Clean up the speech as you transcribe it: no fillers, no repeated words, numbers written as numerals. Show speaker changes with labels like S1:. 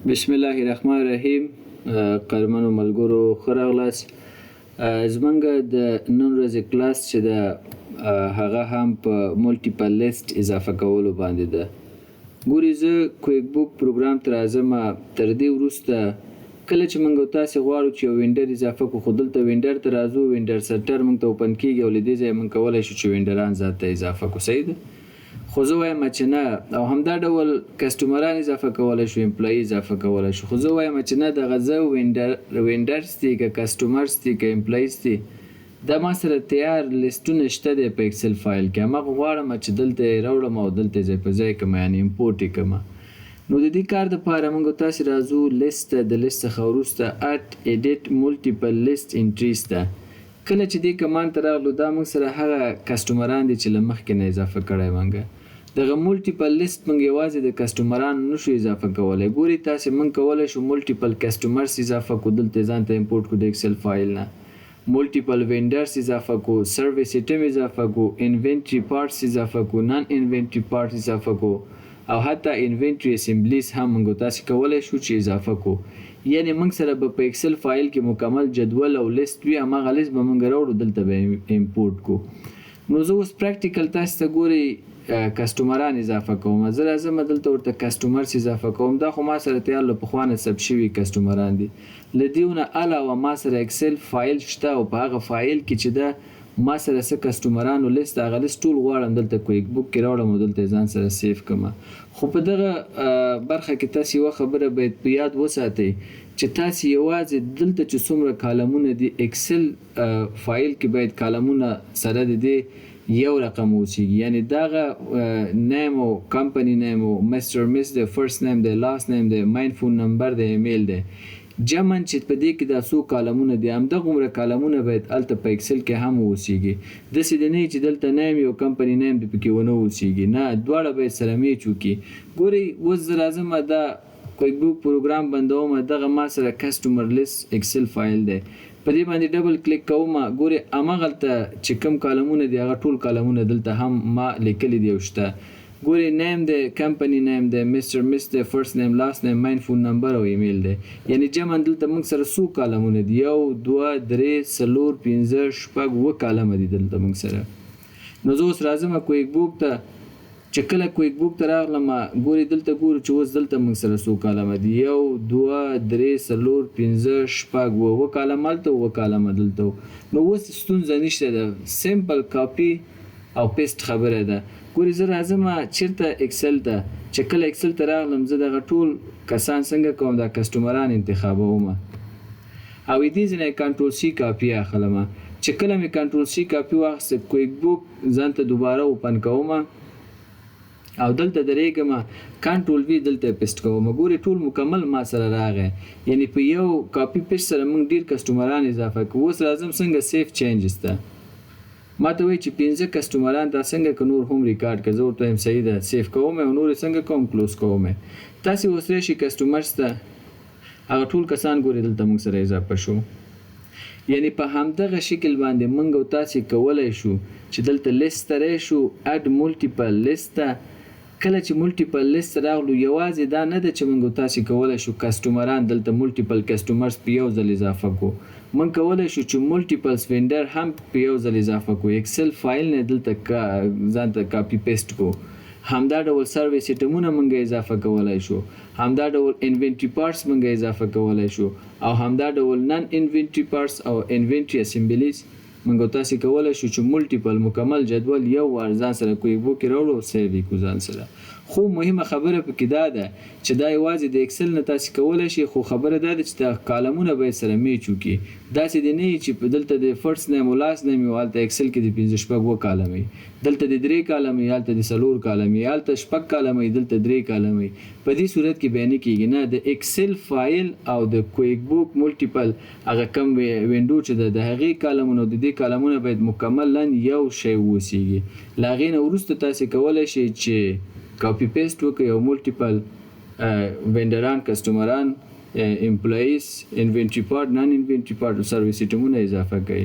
S1: بسم الله الرحمن الرحیم. قدرمنو ملګرو ښه راغلاست. زمونږ د نن ورځې کلاس چې ده هغه هم په ملټیپل لیست اضافه کولو باندې ده. ګورې زه کویک بوک پروګرام ته راځم. تر دې وروسته کله چې موږ تاسې غواړو چې یو وینډر اضافه کړو، خو دلته وینډر ته راځو، وینډر سنټر موږ ته اوپن کېږي او له دې ځایه موږ کولی شو چې وینډران ځان ته اضافه کړو. صحیح ده؟ خو زه وایم چې نه، او همدا ډول کسټمران اضافه کولی شو، امپلایي اضافه کولی شو. خو زه وایم چې نه، دغه زه وینډرز دي که کسټمرز دي که امپلایز دي، دا ما سره تیار لیستونه شته دی په اکسل فایل کې. هماغه غواړم چې دلته یې راوړم او دلته یې ځای په ځای کړم، یعنې امپورټ یې کړم. نو د دې کار دپاره موږ تاسې راځو لیست ته. د لیست څخه وروسته اټ ایډیټ ملټیپل لیست انټریز ته. کله چې دې کمانډ ته راغلو، دا موږ سره هغه کسټمران دي چې له مخکې نه اضافه کړی موږ. دغه ملټیپل لیست موږ یوازې د کسټمرانو نشو اضافه کولی. ګورئ تاسې موږ کولی شو ملټیپل کسټمرز اضافه کړو، دلته ځان ته امپورټ کړو د اکسل فایل نه. ملټیپل وینډرز اضافه کړو، سروس ایټم اضافه کړو، انوینټري پارټس اضافه کړو، نان انوینټري پارټس اضافه کړو، او حتی انوینټري اسمبلیز هم موږ تاسې کولی شو چې اضافه کړو. یعنې موږ سره به په اکسل فایل کې مکمل جدول او لیست وي، هماغه لیست به موږ راوړو، دلته به امپورټ کړو. نو زه اوس پریکټیکل تاسې ته ګورئ کسټمران اضافه کوم. زه راځم دلته ورته کسټمرز اضافه کوم. دا خو ما سره تیار له پخوا نه ثبت شوي کسټمران دي. له دېونه علاوه ما سره اکسل فایل شته، او په هغه فایل کې چې ده ما سره څه کسټمرانو لیست، هغه لیست ټول غواړم دلته کویک بوک کې راوړم او دلته ځان سره سیف کړم. خو په دغه برخه کې تاسې یوه خبره باید په یاد وساتئ چې تاسې یوازې دلته چې څومره کالمونه دي اکسل فایل کې باید کالمونه سره د دې یو رقم اوسیږي. یعنی دغه نیم او کمپنی نیم او مستر مس دی، فرست نیم دی، لاست نیم دی، ماین فون نمبر دی، ایمیل دی، جمعاً چې په دې کې دا څو کالمونه دي، همدغومره کالمونه باید هلته په اکسل کې هم اوسیږي. داسې د نه چې دلته نیم یو کمپنی نیم دی پکې ونه اوسیږي، نه، دواړه باید سره میچ وکړي. ګورئ اوس زه راځم دا کویک بوک پروګرام بندوم. دغه ما سره کسټمر لیست اکسل فایل دی، په دې باندې ډبل کلیک کوم. ګورئ هماغلته چې کوم کالمونه دي هغه ټول کالمونه دلته هم ما لیکلي دي او شته. ګورئ نیم دی، کمپنی نیم دی، مستر مس دی، فرست نیم، لاست نیم، ماین فون نمبر او ایمیل دی. یعنی جمعاً دلته موږ سره څو کالمونه دي؟ 1 2 3 4 5 6 7 کالمه دي دلته موږ سره. نو زه اوس راځم کویک بوک ته. چې کله کویک بوک ته راغلم، ګورئ دلته ګورو چې اوس دلته موږ سره څو کالمه دي؟ 1 2 3 4 5 6 7 کالمه هلته، 7 کالمه دلته. نو اوس ستونزه نشته ده، سمپل کاپي او پیسټ خبره ده. ګورئ زه راځم چېرته؟ اکسل ته. چې کله اکسل ته راغلم، زه دغه ټول کسان څنګه کوم؟ دا کسټمران انتخابوم او دې ځینې کنټرول سی کاپي اخلم. چې کله مې کنټرول سی کاپي واخیسته، کویک بوک ځان ته دوباره اوپن کوم او دلته درېږم، کنټرول وی دلته پیسټ کوم. ګورئ ټول مکمل ما سره راغی. یعنی په یو کاپي پیسټ سره موږ ډېر کسټمران اضافه کوو. اوس راځم څنګه سیف چینجز ته. ما ته وایي چې 5 کسټمران دا څنګه که نور هم ریکارډ که. زه ورته وایم صحیح ده، سیف کوم او نور څنګه کوم؟ کلوز کوم. تاسې اوس راشئ کسټمرز ته، هغه ټول کسان ګورئ دلته موږ سره اضافه شو. یعنی په همدغه شکل باندې موږ او تاسې کولی شو چې دلته لیست ته راشو، اډ ملټیپل لیست ته. کله چې ملټیپل لیست راغلو، یوازې دا نه ده چې موږ تاسې کولی شو کسټمران دلته ملټیپل کسټمرز په یو ځل اضافه کړو، موږ کولی شو چې ملټیپلز وینډر هم په یو ځل اضافه کړو. اکسل فایل نه دلته ځان ته کاپي پیسټ کړو. همدا ډول سروس ایټمونه موږ اضافه کولی شو، همدا ډول انوینټري پارټس موږ اضافه کولی شو، او همدا ډول نن انوینټري پارټس او انوینټري اسمبلیز موږ تاسې کولی شو چې ملټیپل مکمل جدول یو وار ځان سره کویک بوک کې راوړو او سیو یې کړو ځان سره. خو مهمه خبره پکې دا ده چې دا یوازې د اکسل نه تاسې کولی شئ، خو خبره دا ده چې دا کالمونه باید سره میچ وکړي. داسې دی نه چې دلته د فرست نیم او لاست نیم او هلته اکسل کې د 5 کالمې، دلته د 3 کالمې، هلته د 4 کالمې، هلته 6 کالمې، دلته 3 کالمې. په دې صورت کې به نه کېږي. نه، د اکسل فایل او د کویک بوک ملټیپل هغه کم وینډو چې ده، د هغې کالمونه او د دې کالمونه باید مکملا یو شی اوسیږي. له هغې نه وروسته تاسې کولی شئ چې کاپی پیسټ وکړئ او ملټیپل وینډران، کسټمران، امپلایز، انوینټري پارټ، نان انوینټري پارټ او سروس ایټمونه اضافه کړئ.